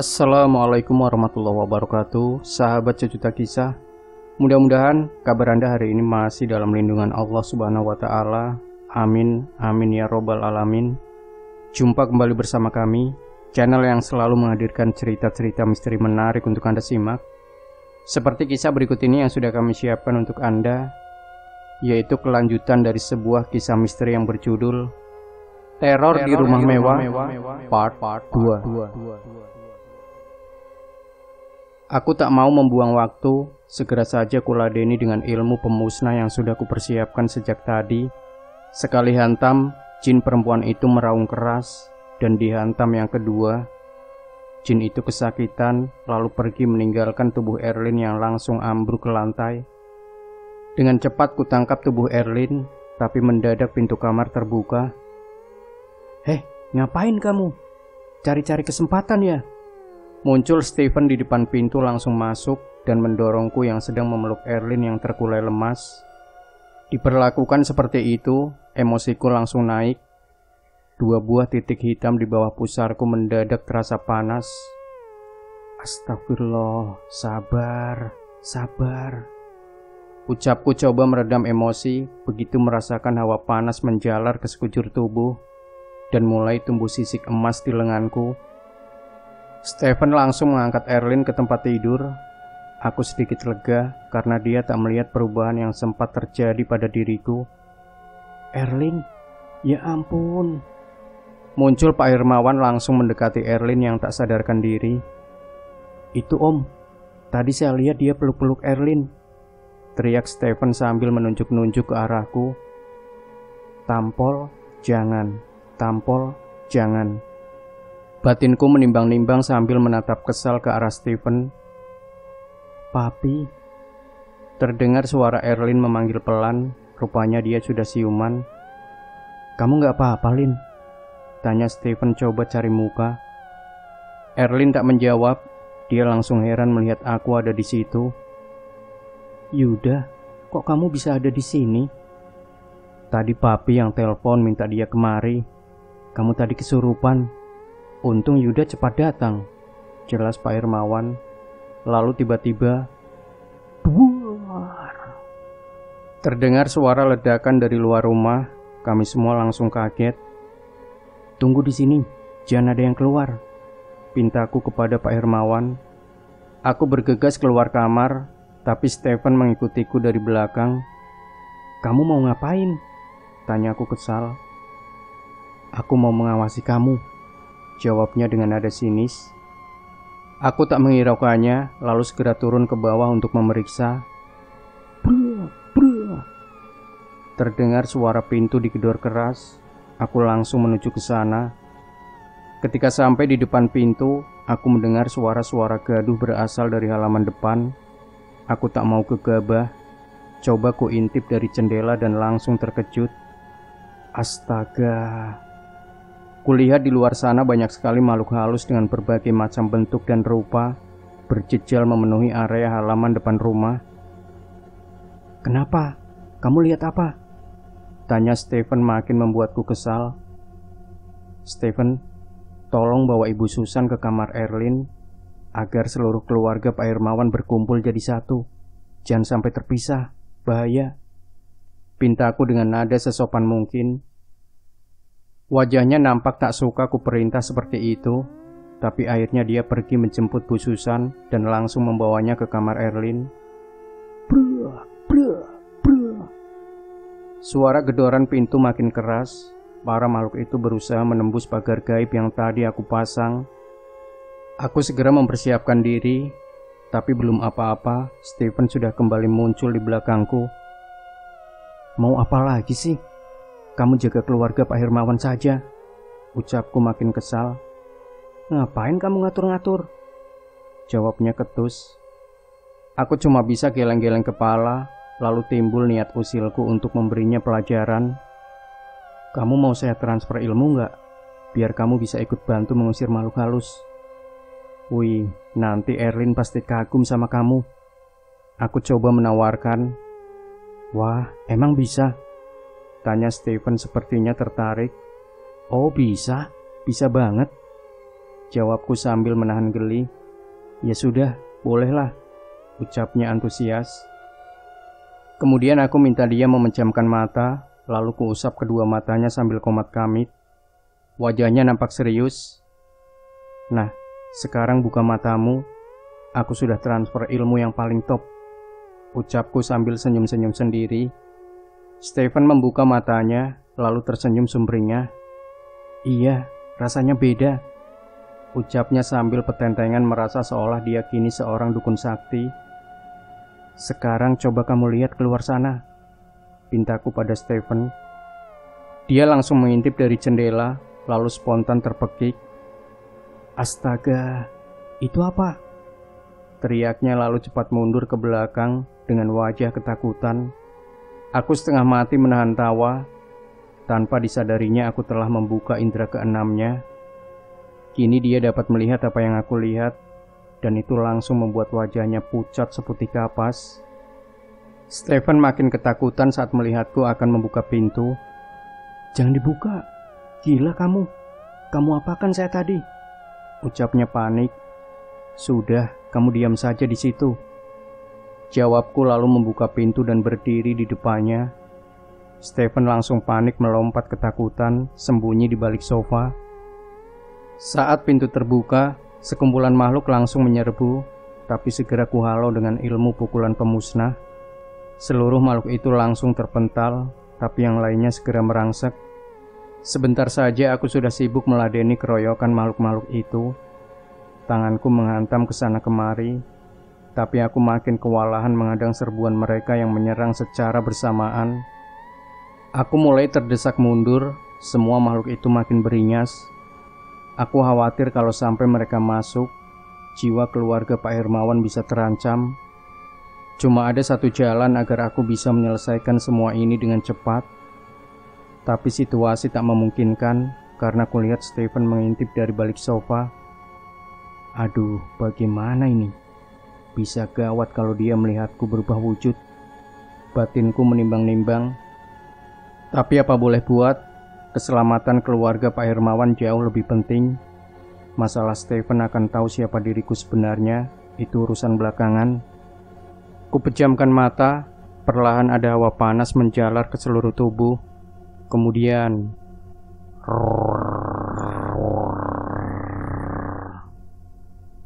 Assalamualaikum warahmatullahi wabarakatuh. Sahabat Sejuta Kisah, mudah-mudahan kabar Anda hari ini masih dalam lindungan Allah Subhanahu wa Ta'ala. Amin, amin ya Robbal Alamin. Jumpa kembali bersama kami, channel yang selalu menghadirkan cerita-cerita misteri menarik untuk Anda simak. Seperti kisah berikut ini yang sudah kami siapkan untuk Anda, yaitu kelanjutan dari sebuah kisah misteri yang berjudul Teror di Rumah Mewah Part 2. Aku tak mau membuang waktu, segera saja kuladeni dengan ilmu pemusnah yang sudah kupersiapkan sejak tadi. Sekali hantam, jin perempuan itu meraung keras, dan dihantam yang kedua, jin itu kesakitan, lalu pergi meninggalkan tubuh Erlin yang langsung ambruk ke lantai. Dengan cepat kutangkap tubuh Erlin, tapi mendadak pintu kamar terbuka. "Heh, ngapain kamu? Cari-cari kesempatan ya?" Muncul Stephen di depan pintu, langsung masuk dan mendorongku yang sedang memeluk Erlin yang terkulai lemas. Diperlakukan seperti itu, emosiku langsung naik. 2 buah titik hitam di bawah pusarku mendadak terasa panas. Astagfirullah, sabar. Ucapku coba meredam emosi, begitu merasakan hawa panas menjalar ke sekujur tubuh dan mulai tumbuh sisik emas di lenganku. Stephen langsung mengangkat Erlin ke tempat tidur. Aku sedikit lega karena dia tak melihat perubahan yang sempat terjadi pada diriku. "Erlin, ya ampun." Muncul Pak Hermawan langsung mendekati Erlin yang tak sadarkan diri. "Itu Om, tadi saya lihat dia peluk-peluk Erlin," teriak Stephen sambil menunjuk-nunjuk ke arahku. Tampol, jangan. Batinku menimbang-nimbang sambil menatap kesal ke arah Stephen. "Papi." Terdengar suara Erlin memanggil pelan, rupanya dia sudah siuman. "Kamu gak apa-apa, Lin?" tanya Stephen coba cari muka. Erlin tak menjawab, dia langsung heran melihat aku ada di situ. "Yuda, kok kamu bisa ada di sini?" "Tadi papi yang telepon minta dia kemari. Kamu tadi kesurupan. Untung Yuda cepat datang," jelas Pak Hermawan. Lalu tiba-tiba duar, terdengar suara ledakan dari luar rumah. Kami semua langsung kaget. "Tunggu di sini, jangan ada yang keluar," pintaku kepada Pak Hermawan. Aku bergegas keluar kamar, tapi Stephen mengikutiku dari belakang. "Kamu mau ngapain?" tanyaku kesal. "Aku mau mengawasi kamu," jawabnya dengan nada sinis. Aku tak menghiraukannya, lalu segera turun ke bawah untuk memeriksa. Brrr. Terdengar suara pintu digedor keras. Aku langsung menuju ke sana. Ketika sampai di depan pintu, aku mendengar suara-suara gaduh berasal dari halaman depan. Aku tak mau gegabah. Coba ku intip dari jendela dan langsung terkejut. Astaga. Kulihat di luar sana banyak sekali makhluk halus dengan berbagai macam bentuk dan rupa berjejal memenuhi area halaman depan rumah. "Kenapa? Kamu lihat apa?" tanya Stephen makin membuatku kesal. "Stephen, tolong bawa Ibu Susan ke kamar Erlin agar seluruh keluarga Pak Hermawan berkumpul jadi satu. Jangan sampai terpisah, bahaya," pintaku dengan nada sesopan mungkin. Wajahnya nampak tak suka ku perintah seperti itu, tapi akhirnya dia pergi menjemput Bu Susan dan langsung membawanya ke kamar Erlin. Brrr. Suara gedoran pintu makin keras. Para makhluk itu berusaha menembus pagar gaib yang tadi aku pasang. Aku segera mempersiapkan diri, tapi belum apa-apa, Stephen sudah kembali muncul di belakangku. "Mau apa lagi sih? Kamu jaga keluarga Pak Hermawan saja," ucapku makin kesal. "Ngapain kamu ngatur-ngatur?" jawabnya ketus. Aku cuma bisa geleng-geleng kepala, lalu timbul niat usilku untuk memberinya pelajaran. Kamu mau saya transfer ilmu nggak? Biar kamu bisa ikut bantu mengusir makhluk halus. Wih, nanti Erlin pasti kagum sama kamu. Aku coba menawarkan. Wah, emang bisa? Tanya Stephen sepertinya tertarik. Oh bisa, bisa banget. Jawabku sambil menahan geli. Ya sudah, bolehlah. Ucapnya antusias. Kemudian aku minta dia memejamkan mata, lalu kuusap kedua matanya sambil komat kamit. Wajahnya nampak serius. Nah, sekarang buka matamu. Aku sudah transfer ilmu yang paling top. Ucapku sambil senyum-senyum sendiri. Stephen membuka matanya, lalu tersenyum sumringah. Iya, rasanya beda. Ucapnya sambil petentengan merasa seolah dia kini seorang dukun sakti. Sekarang coba kamu lihat keluar sana, pintaku pada Stephen. Dia langsung mengintip dari jendela, lalu spontan terpekik. Astaga, itu apa? Teriaknya lalu cepat mundur ke belakang dengan wajah ketakutan. Aku setengah mati menahan tawa. Tanpa disadarinya aku telah membuka indera keenamnya. Kini dia dapat melihat apa yang aku lihat, dan itu langsung membuat wajahnya pucat seputih kapas. Stephen makin ketakutan saat melihatku akan membuka pintu. Jangan dibuka, gila kamu. Kamu apakan saya tadi? Ucapnya panik. Sudah, kamu diam saja di situ. Jawabku lalu membuka pintu dan berdiri di depannya. Stephen langsung panik melompat ketakutan, sembunyi di balik sofa. Saat pintu terbuka, sekumpulan makhluk langsung menyerbu, tapi segera kuhalau dengan ilmu pukulan pemusnah. Seluruh makhluk itu langsung terpental, tapi yang lainnya segera merangsek. Sebentar saja aku sudah sibuk meladeni keroyokan makhluk-makhluk itu. Tanganku menghantam ke sana kemari, tapi aku makin kewalahan menghadang serbuan mereka yang menyerang secara bersamaan. Aku mulai terdesak mundur, semua makhluk itu makin beringas. Aku khawatir kalau sampai mereka masuk, jiwa keluarga Pak Hermawan bisa terancam. Cuma ada satu jalan agar aku bisa menyelesaikan semua ini dengan cepat. Tapi situasi tak memungkinkan karena kulihat Stephen mengintip dari balik sofa. Aduh, bagaimana ini? Bisa gawat kalau dia melihatku berubah wujud. Batinku menimbang-nimbang. Tapi apa boleh buat? Keselamatan keluarga Pak Hermawan jauh lebih penting. Masalah Stephen akan tahu siapa diriku sebenarnya, itu urusan belakangan. Kupejamkan mata, perlahan ada hawa panas menjalar ke seluruh tubuh. Kemudian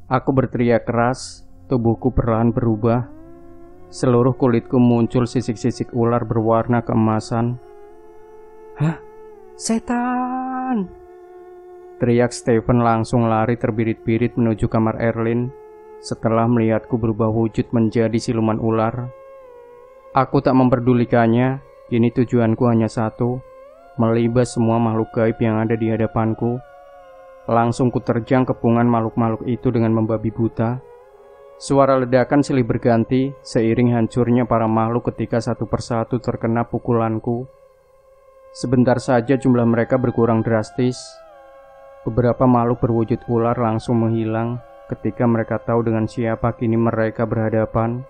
aku berteriak keras, tubuhku perlahan berubah. Seluruh kulitku muncul sisik-sisik ular berwarna keemasan. Hah? Setan! Teriak Stephen langsung lari terbirit-birit menuju kamar Erlin setelah melihatku berubah wujud menjadi siluman ular. Aku tak memperdulikannya, kini tujuanku hanya satu, melibas semua makhluk gaib yang ada di hadapanku. Langsung kuterjang kepungan makhluk-makhluk itu dengan membabi buta. Suara ledakan silih berganti seiring hancurnya para makhluk ketika satu persatu terkena pukulanku. Sebentar saja jumlah mereka berkurang drastis. Beberapa makhluk berwujud ular langsung menghilang ketika mereka tahu dengan siapa kini mereka berhadapan.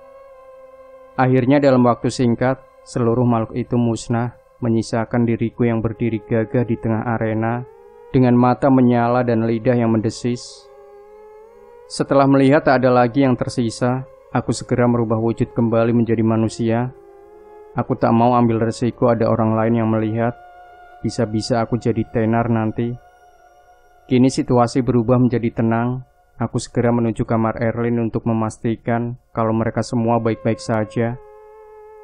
Akhirnya dalam waktu singkat, seluruh makhluk itu musnah, menyisakan diriku yang berdiri gagah di tengah arena, dengan mata menyala dan lidah yang mendesis. Setelah melihat tak ada lagi yang tersisa, aku segera merubah wujud kembali menjadi manusia. Aku tak mau ambil resiko ada orang lain yang melihat. Bisa-bisa aku jadi tenar nanti. Kini situasi berubah menjadi tenang. Aku segera menuju kamar Erlin untuk memastikan kalau mereka semua baik-baik saja.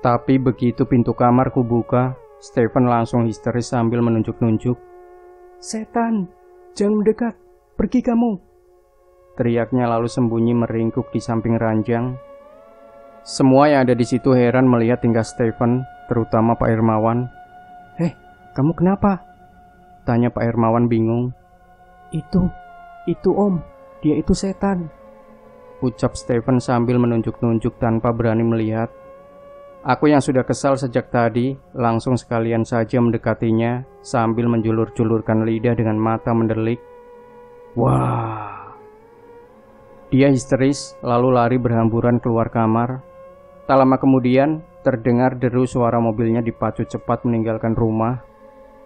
Tapi begitu pintu kamar kubuka, Stephen langsung histeris sambil menunjuk-nunjuk. Setan, jangan mendekat, pergi kamu. Teriaknya lalu sembunyi meringkuk di samping ranjang. Semua yang ada di situ heran melihat tingkah Stephen, terutama Pak Hermawan. Kamu kenapa? Tanya Pak Hermawan bingung. Itu Om, dia itu setan. ucap Stephen sambil menunjuk-nunjuk tanpa berani melihat. Aku yang sudah kesal sejak tadi langsung sekalian saja mendekatinya sambil menjulur-julurkan lidah dengan mata mendelik. Wah. Dia histeris lalu lari berhamburan keluar kamar. Tak lama kemudian terdengar deru suara mobilnya dipacu cepat meninggalkan rumah.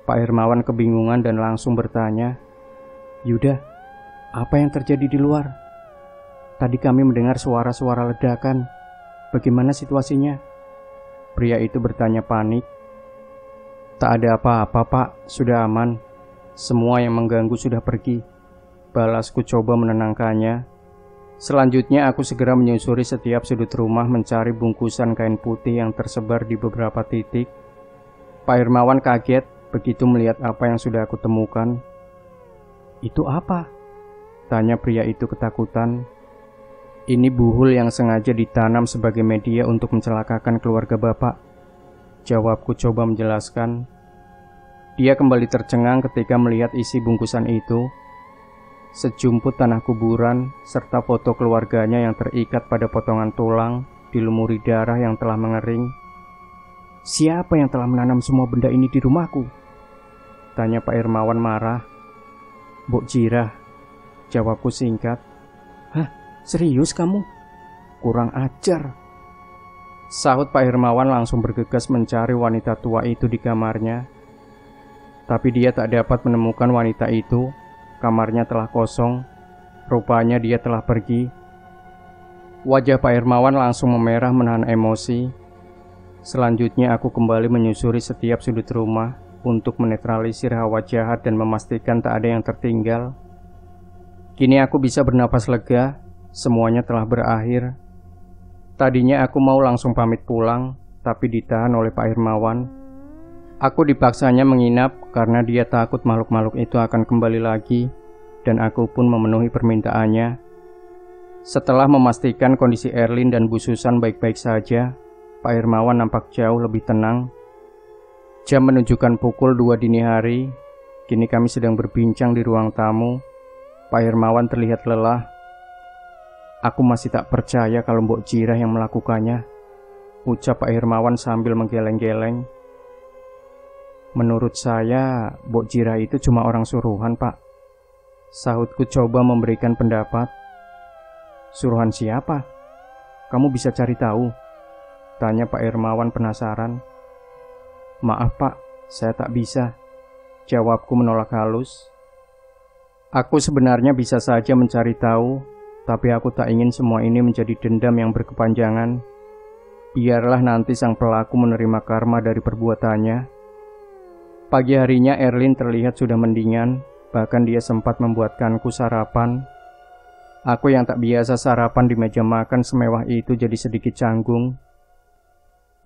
Pak Hermawan kebingungan dan langsung bertanya, "Yuda, apa yang terjadi di luar? Tadi kami mendengar suara-suara ledakan. Bagaimana situasinya?" Pria itu bertanya panik. "Tak ada apa-apa, Pak. Sudah aman. Semua yang mengganggu sudah pergi," balasku coba menenangkannya. Selanjutnya aku segera menyusuri setiap sudut rumah mencari bungkusan kain putih yang tersebar di beberapa titik. Pak Hermawan kaget begitu melihat apa yang sudah aku temukan. "Itu apa?" tanya pria itu ketakutan. "Ini buhul yang sengaja ditanam sebagai media untuk mencelakakan keluarga Bapak," jawabku coba menjelaskan. Dia kembali tercengang ketika melihat isi bungkusan itu. Sejumput tanah kuburan serta foto keluarganya yang terikat pada potongan tulang dilumuri darah yang telah mengering. "Siapa yang telah menanam semua benda ini di rumahku?" tanya Pak Hermawan marah. "Mbok Jirah," jawabku singkat. "Hah? Serius kamu? Kurang ajar," sahut Pak Hermawan langsung bergegas mencari wanita tua itu di kamarnya. Tapi dia tak dapat menemukan wanita itu. Kamarnya telah kosong. Rupanya dia telah pergi. Wajah Pak Hermawan langsung memerah menahan emosi. Selanjutnya aku kembali menyusuri setiap sudut rumah untuk menetralisir hawa jahat dan memastikan tak ada yang tertinggal. Kini aku bisa bernapas lega. Semuanya telah berakhir. Tadinya aku mau langsung pamit pulang, tapi ditahan oleh Pak Hermawan. Aku dipaksanya menginap karena dia takut makhluk-makhluk itu akan kembali lagi, dan aku pun memenuhi permintaannya. Setelah memastikan kondisi Erlin dan Bu Susan baik-baik saja, Pak Hermawan nampak jauh lebih tenang. Jam menunjukkan pukul 2 dini hari. Kini kami sedang berbincang di ruang tamu. Pak Hermawan terlihat lelah. "Aku masih tak percaya kalau Mbok Jirah yang melakukannya," ucap Pak Hermawan sambil menggeleng-geleng. "Menurut saya, Mbok Jirah itu cuma orang suruhan, Pak," sahutku coba memberikan pendapat. "Suruhan siapa? Kamu bisa cari tahu?" tanya Pak Hermawan penasaran. "Maaf, Pak, saya tak bisa," jawabku menolak halus. Aku sebenarnya bisa saja mencari tahu, tapi aku tak ingin semua ini menjadi dendam yang berkepanjangan. Biarlah nanti sang pelaku menerima karma dari perbuatannya. Pagi harinya Erlin terlihat sudah mendingan, bahkan dia sempat membuatkanku sarapan. Aku yang tak biasa sarapan di meja makan semewah itu jadi sedikit canggung.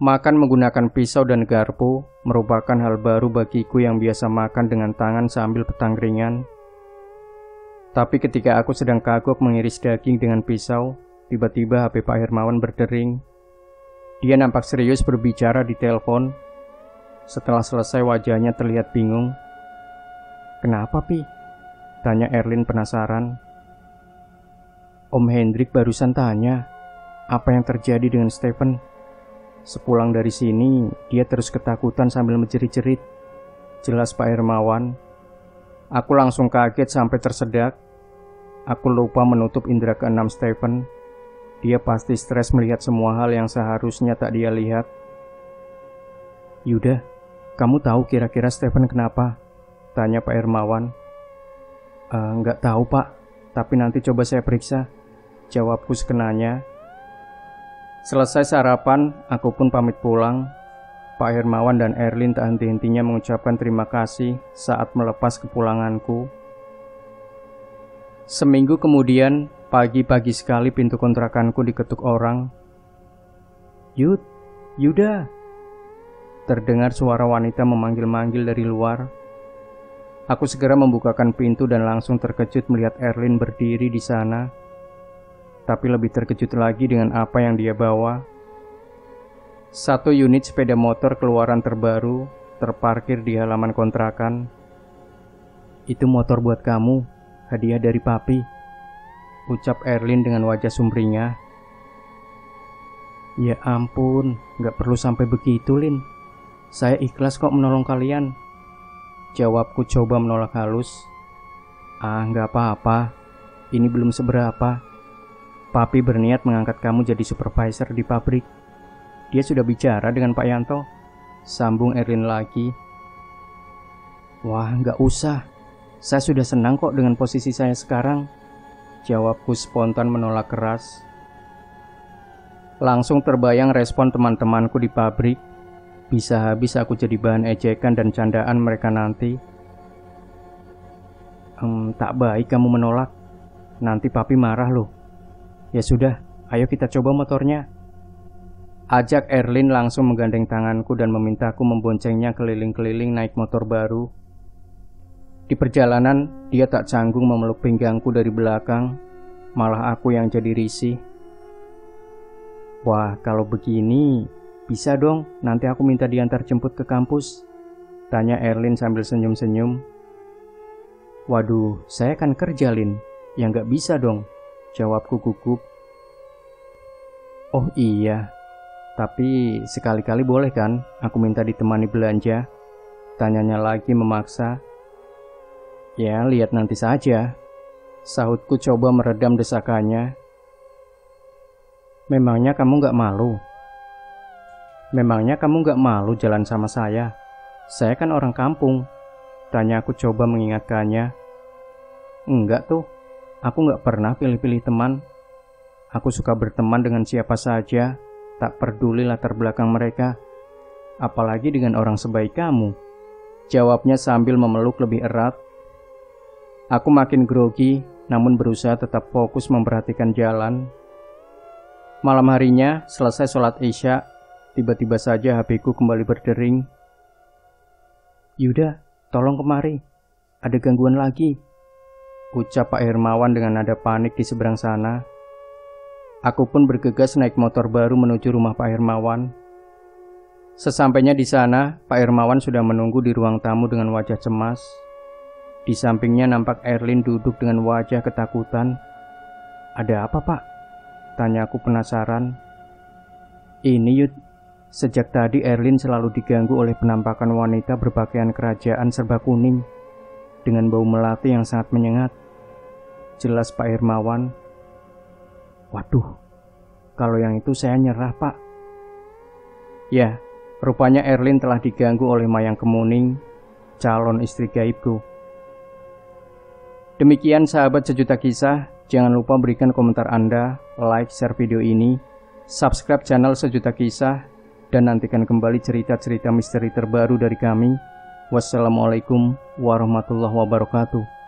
Makan menggunakan pisau dan garpu merupakan hal baru bagiku yang biasa makan dengan tangan sambil petangkringan. Tapi ketika aku sedang kagok mengiris daging dengan pisau, tiba-tiba HP Pak Hermawan berdering. Dia nampak serius berbicara di telepon. Setelah selesai wajahnya terlihat bingung. "Kenapa, Pi?" tanya Erlin penasaran. "Om Hendrik barusan tanya, apa yang terjadi dengan Stephen. Sepulang dari sini, dia terus ketakutan sambil menjerit-jerit," jelas Pak Hermawan. Aku langsung kaget sampai tersedak. Aku lupa menutup indera keenam Stephen. Dia pasti stres melihat semua hal yang seharusnya tak dia lihat. "Yuda, kamu tahu kira-kira Stephen kenapa?" tanya Pak Hermawan. Enggak tahu, Pak, tapi nanti coba saya periksa," jawabku sekenanya. Selesai sarapan, aku pun pamit pulang. Pak Hermawan dan Erlin tak henti-hentinya mengucapkan terima kasih saat melepas kepulanganku. Seminggu kemudian, pagi-pagi sekali pintu kontrakanku diketuk orang. Yuda!" Terdengar suara wanita memanggil-manggil dari luar. Aku segera membukakan pintu dan langsung terkejut melihat Erlin berdiri di sana. Tapi lebih terkejut lagi dengan apa yang dia bawa. Satu unit sepeda motor keluaran terbaru terparkir di halaman kontrakan. "Itu motor buat kamu, hadiah dari papi," ucap Erlin dengan wajah sumringah. Ya ampun, gak perlu sampai begitu, Lin. Saya ikhlas kok menolong kalian. Jawabku coba menolak halus. Gak apa-apa. Ini belum seberapa. Papi berniat mengangkat kamu jadi supervisor di pabrik. Dia sudah bicara dengan Pak Yanto. Sambung Erlin lagi. Wah, gak usah. Saya sudah senang kok dengan posisi saya sekarang. Jawabku spontan menolak keras. Langsung terbayang respon teman-temanku di pabrik. Bisa habis aku jadi bahan ejekan dan candaan mereka nanti. Tak baik kamu menolak. Nanti papi marah loh. Ya sudah, ayo kita coba motornya. Ajak Erlin langsung menggandeng tanganku dan memintaku memboncengnya keliling-keliling naik motor baru. Di perjalanan, dia tak canggung memeluk pinggangku dari belakang, malah aku yang jadi risih. Wah, kalau begini, bisa dong nanti aku minta diantar jemput ke kampus, tanya Erlin sambil senyum-senyum. Waduh, saya kan kerja, Lin. Ya nggak bisa dong, jawabku gugup. Oh iya, tapi sekali-kali boleh kan aku minta ditemani belanja? Tanyanya lagi memaksa. Ya, lihat nanti saja. Sahutku coba meredam desakannya. Memangnya kamu gak malu? Memangnya kamu gak malu jalan sama saya? Saya kan orang kampung. Tanya aku coba mengingatkannya. Enggak tuh, aku gak pernah pilih-pilih teman. Aku suka berteman dengan siapa saja, tak peduli latar belakang mereka. Apalagi dengan orang sebaik kamu. Jawabnya sambil memeluk lebih erat. Aku makin grogi, namun berusaha tetap fokus memperhatikan jalan. Malam harinya, selesai sholat Isya, tiba-tiba saja HP-ku kembali berdering. Yuda, tolong kemari. Ada gangguan lagi. Ucap Pak Hermawan dengan nada panik di seberang sana. Aku pun bergegas naik motor baru menuju rumah Pak Hermawan. Sesampainya di sana, Pak Hermawan sudah menunggu di ruang tamu dengan wajah cemas. Di sampingnya nampak Erlin duduk dengan wajah ketakutan. Ada apa, Pak? Tanya aku penasaran. Ini Yud, sejak tadi Erlin selalu diganggu oleh penampakan wanita berpakaian kerajaan serba kuning dengan bau melati yang sangat menyengat. Jelas Pak Hermawan. Waduh, kalau yang itu saya nyerah, Pak. Ya, rupanya Erlin telah diganggu oleh Mayang Kemuning, calon istri gaibku. Demikian sahabat Sejuta Kisah, jangan lupa berikan komentar Anda, like, share video ini, subscribe channel Sejuta Kisah, dan nantikan kembali cerita-cerita misteri terbaru dari kami. Wassalamualaikum warahmatullahi wabarakatuh.